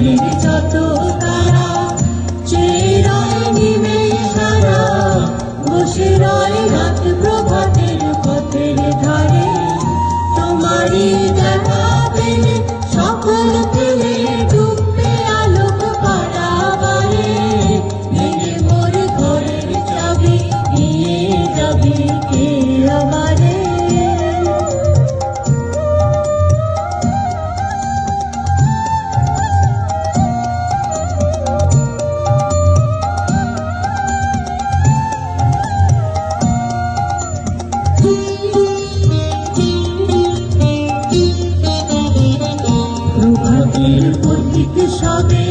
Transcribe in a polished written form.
দিনের যত তারা চেয়ে রয় নিমেষ সারা, বসে রয় রাত প্রভাতের পথের ধারে। তোমারই দেখা পেলে সকল পেলে ডুববে আলোক পারাবারে। ভেঙে মোর ঘরের চাবি নিয়ে যাবি কে আমারে? প্রভাতের পথিক সবে